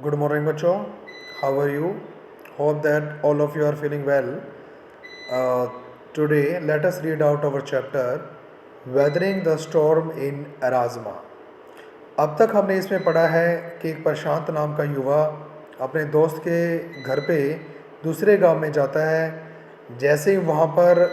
Good morning, बच्चों. How are you? Hope that all of you are feeling well. Uh, Today, let us read out our chapter Weathering the Storm in Erasmus. अब तक हमने इसमें पढ़ा है कि एक प्रशांत नाम का युवा अपने दोस्त के घर पे दूसरे गांव में जाता है. जैसे ही वहाँ पर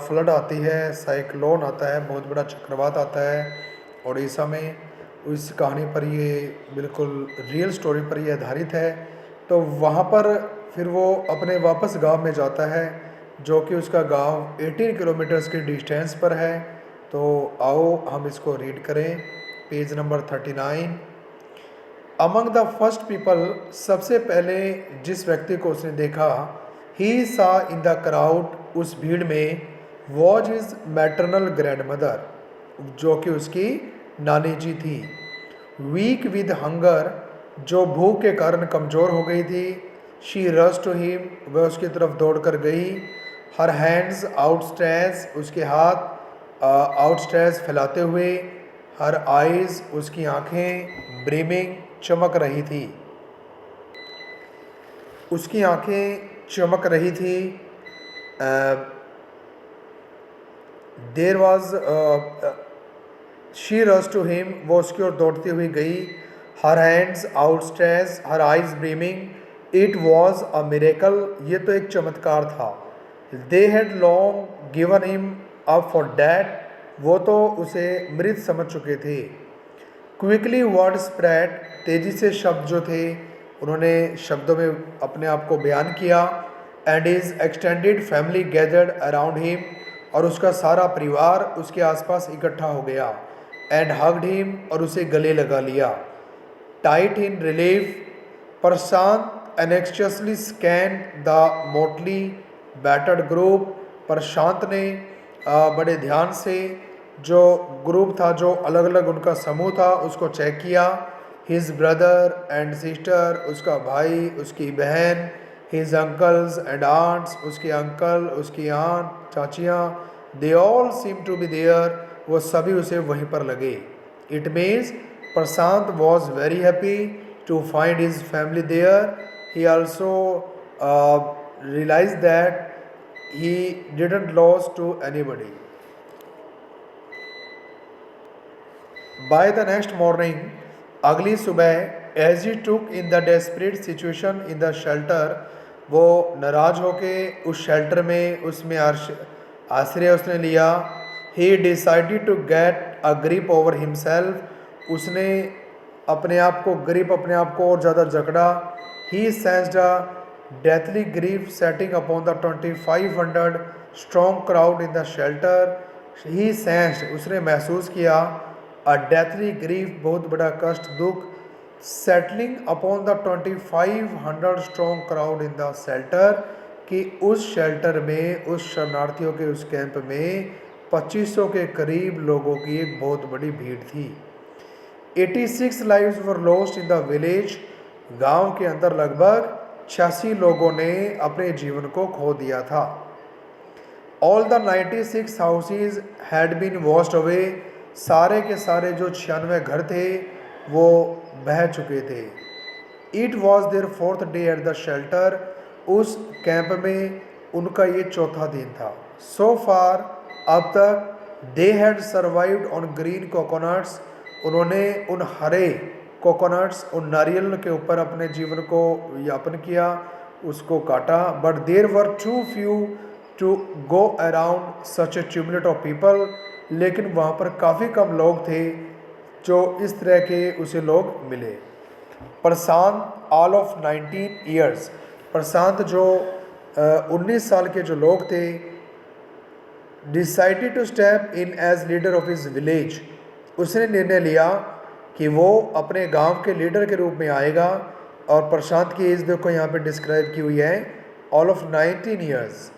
फ्लड आती है, साइक्लोन आता है, बहुत बड़ा चक्रवात आता है उड़ीसा में. इस कहानी पर ये बिल्कुल रियल स्टोरी पर ये आधारित है. तो वहाँ पर फिर वो अपने वापस गांव में जाता है, जो कि उसका गांव 18 किलोमीटर्स के डिस्टेंस पर है. तो आओ हम इसको रीड करें. Page number 39. Among the first people, सबसे पहले जिस व्यक्ति को उसने देखा, ही सा इन द क्राउड, उस भीड़ में, वॉज हिज मैटरनल ग्रैंडमदर, जो कि उसकी नानी जी थी. वीक विद हंगर, जो भूख के कारण कमज़ोर हो गई थी. शी रश टू हिम, वह उसकी तरफ दौड़ कर गई. हर हैंड्स आउटस्ट्रेच, उसके हाथ आउटस्ट्रेच फैलाते हुए. हर आइज़, उसकी आंखें, ब्रीमिंग, चमक रही थी. उसकी आंखें चमक रही थी. There was she rush to him, वो उसकी ओर दौड़ती हुई गई. Her hands outstretch, her eyes brimming. It was a miracle, ये तो एक चमत्कार था. They had long given him up for dead, वो तो उसे मृत समझ चुके थे. क्विकली वर्ड स्प्रेड, तेजी से शब्द जो थे उन्होंने शब्दों में अपने आप को बयान किया. And his extended family gathered around him, और उसका सारा परिवार उसके आसपास इकट्ठा हो गया. एंड हग्ड हिम, और उसे गले लगा लिया. Tight in relief, Prashant anxiously scanned the motley battered group, Prashant ने बड़े ध्यान से जो ग्रुप था, जो अलग अलग उनका समूह था, उसको चेक किया. हिज ब्रदर एंड सिस्टर, उसका भाई, उसकी बहन. हिज अंकल्स एंड आंट्स, उसके अंकल, उसकी आंट, चाचियाँ. They all seem to be there, वो सभी उसे वहीं पर लगे. It means Prashant was very happy to find his family there. He also realise that he didn't lose to anybody. By the next morning, अगली सुबह, as he took in the desperate situation in the shelter, वो नाराज होके उस shelter में, उसमें आश्रय उसने लिया. he decided to get a grip over himself, उसने अपने आप को ग्रिप, अपने आप को और ज़्यादा जकड़ा. he sensed a deathly grief setting upon the 2500 strong crowd in the shelter. He sensed, उसने महसूस किया, a deathly grief, बहुत बड़ा कष्ट, दुख, settling upon the 2500 strong crowd in the shelter, कि उस शेल्टर में, उस शरणार्थियों के उस कैंप में 2500 के करीब लोगों की एक बहुत बड़ी भीड़ थी. 86 lives were lost in the village, गांव के अंदर लगभग 86 लोगों ने अपने जीवन को खो दिया था. All the 96 houses had been washed away, सारे के सारे जो 96 घर थे वो बह चुके थे. It was their fourth day at the shelter, उस कैंप में उनका ये चौथा दिन था. सो फार, अब तक, they had survived on green coconuts, उन्होंने उन हरे कोकोनट्स, उन नारियल के ऊपर अपने जीवन को यापन किया, उसको काटा. But there were too few to go around such a ट्यूबलेट ऑफ पीपल, लेकिन वहाँ पर काफ़ी कम लोग थे जो इस तरह के उसे लोग मिले. Prashant, all of 19 years, Prashant जो 19 साल के जो लोग थे, decided to step in as leader of his village, उसने निर्णय लिया कि वो अपने गांव के लीडर के रूप में आएगा. और प्रशांत की एज देखो यहाँ पे डिस्क्राइब की हुई है, all of 19 years.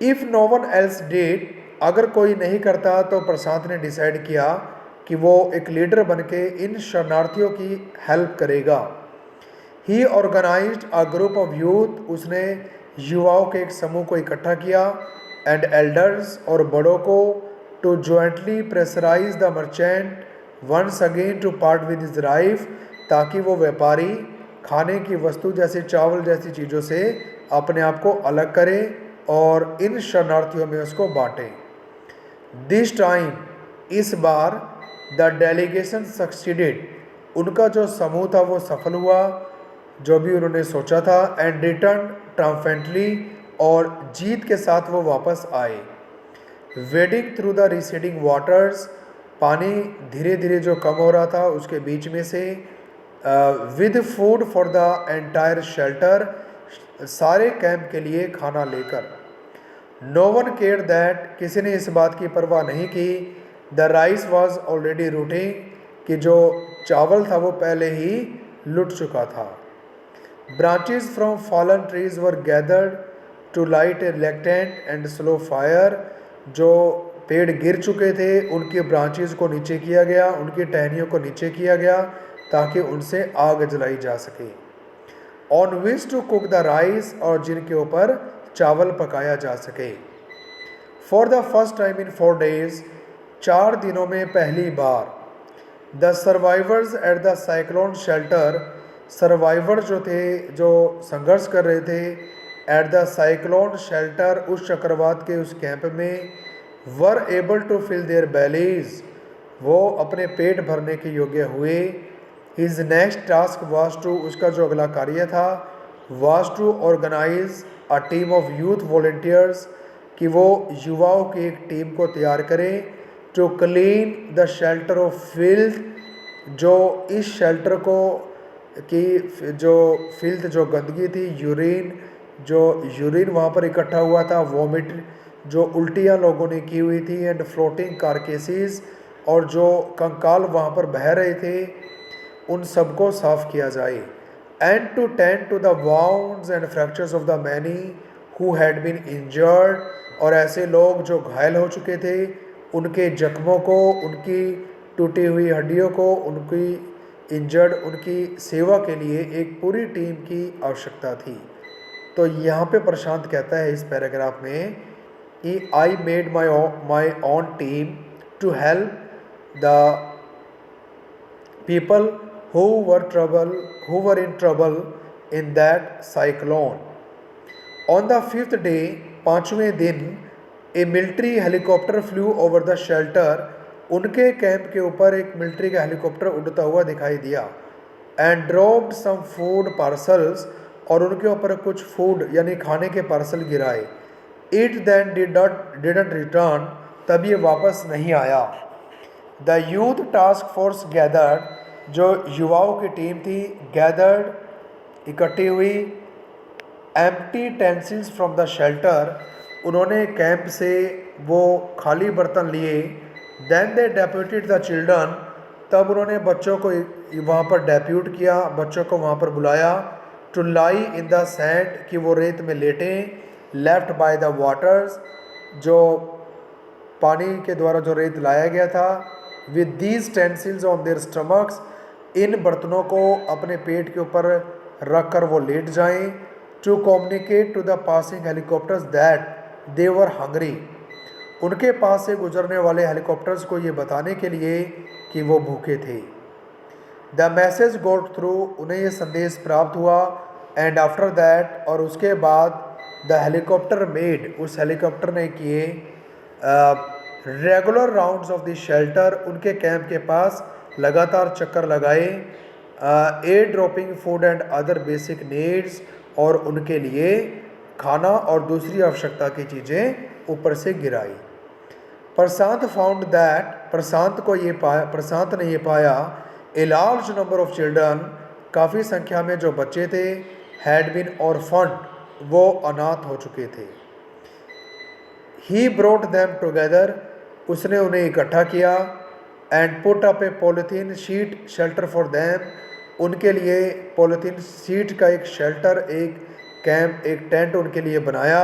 If no one else did, अगर कोई नहीं करता तो प्रशांत ने डिसाइड किया कि वो एक लीडर बनके इन शरणार्थियों की हेल्प करेगा. He organised a group of youth, उसने युवाओं के एक समूह को इकट्ठा किया. एंड एल्डर्स, और बड़ों को, to jointly pressurise the merchant once again to part with his wife, ताकि वो व्यापारी खाने की वस्तु जैसे चावल जैसी चीज़ों से अपने आप को अलग करे और इन शरणार्थियों में उसको बांटे। दिस टाइम, इस बार, द डेलीगेशन सक्सीडेड, उनका जो समूह था वो सफल हुआ जो भी उन्होंने सोचा था, एंड रिटर्न ट्रायम्फेंटली, और जीत के साथ वो वापस आए। Wedding through the receding waters, पानी धीरे धीरे जो कम हो रहा था उसके बीच में से, with food for the entire shelter, सारे कैंप के लिए खाना लेकर। नो वन केयर दैट, किसी ने इस बात की परवाह नहीं की, the rice was already routing, कि जो चावल था वो पहले ही लुट चुका था। Branches from fallen trees were gathered to light a reluctant and slow fire, जो पेड़ गिर चुके थे उनकी ब्रांचेस को नीचे किया गया, उनकी टहनियों को नीचे किया गया ताकि उनसे आग जलाई जा सके। On which to cook the rice, और जिनके ऊपर चावल पकाया जा सके। For the first time in 4 days, 4 दिनों में पहली बार, the survivors at the cyclone shelter, survivor जो थे जो संघर्ष कर रहे थे एट द साइक्लोन शेल्टर, उस चक्रवात के उस कैंप में, were able to fill their bellies, वो अपने पेट भरने के योग्य हुए। His next task was to, उसका जो अगला कार्य था, was to organise a team of youth volunteers, कि वो युवाओं की एक टीम को तैयार करें, to clean the shelter of filth, जो इस शेल्टर को की जो फिल्थ जो गंदगी थी, यूरिन, जो यूरिन वहाँ पर इकट्ठा हुआ था, वॉमिट जो उल्टियाँ लोगों ने की हुई थी, एंड फ्लोटिंग कारकेसेस, और जो कंकाल वहाँ पर बह रहे थे, उन सबको साफ किया जाए। And to tend to the wounds and fractures of the many who had been injured, और ऐसे लोग जो घायल हो चुके थे उनके जख्मों को, उनकी टूटी हुई हड्डियों को, उनकी इंजर्ड, उनकी सेवा के लिए एक पूरी टीम की आवश्यकता थी। तो यहाँ पे प्रशांत कहता है इस पैराग्राफ में कि I made my own team to help the people who were in trouble in that cyclone. On the 5th day, 5वें दिन, a military helicopter flew over the shelter, उनके कैंप के ऊपर एक मिलिट्री का हेलीकॉप्टर उड़ता हुआ दिखाई दिया, and dropped some food parcels, और उनके ऊपर कुछ फूड यानी खाने के पार्सल गिराए। It then didn't return, तब ये वापस नहीं आया। The youth task force gathered, जो युवाओं की टीम थी, गैदर्ड, इकट्ठी हुई, empty utensils from the shelter, उन्होंने कैंप से वो खाली बर्तन लिए। Then they deputed the children, तब उन्होंने बच्चों को वहाँ पर डेप्यूट किया, बच्चों को वहाँ पर बुलाया, to lie in the sand, कि वो रेत में लेटें, लेफ्ट बाय द वाटर्स, जो पानी के द्वारा जो रेत लाया गया था, with these utensils on their stomachs, इन बर्तनों को अपने पेट के ऊपर रख कर वो लेट जाएं, to communicate to the passing helicopters that they were hungry, उनके पास से गुजरने वाले हेलीकॉप्टर्स को ये बताने के लिए कि वो भूखे थे। द मैसेज गोट थ्रू, उन्हें ये संदेश प्राप्त हुआ, एंड आफ्टर दैट, और उसके बाद, द हेलीकॉप्टर मेड, उस हेलीकॉप्टर ने किए regular rounds of the shelter, उनके कैंप के पास लगातार चक्कर लगाए, air dropping food and other basic needs, और उनके लिए खाना और दूसरी आवश्यकता की चीज़ें ऊपर से गिराई। प्रशांत फाउंड दैट, प्रशांत ने ये पाया, a large number of children, काफ़ी संख्या में जो बच्चे थे, हैड बीन ऑर्फन्ड, वो अनाथ हो चुके थे। ही ब्रोट देम टुगेदर, उसने उन्हें इकट्ठा किया, and put up A polythene sheet shelter for them, उनके लिए पॉलीथीन शीट का एक शेल्टर, एक कैंप, एक टेंट उनके लिए बनाया।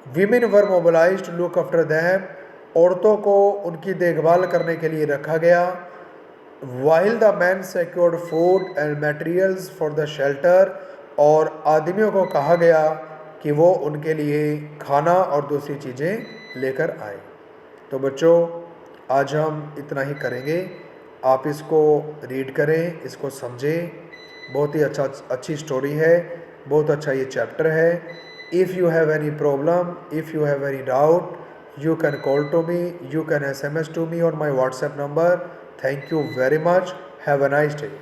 Women were mobilised to look after them, औरतों को उनकी देखभाल करने के लिए रखा गया। While the men secured food and materials for the shelter, और आदमियों को कहा गया कि वो उनके लिए खाना और दूसरी चीज़ें लेकर आए। तो बच्चों, आज हम इतना ही करेंगे। आप इसको रीड करें, इसको समझें। बहुत ही अच्छी स्टोरी है, बहुत अच्छा ये चैप्टर है। If you have any problem, if you have any doubt, you can call to me, you can SMS to me on my WhatsApp number. Thank you very much. Have a nice day.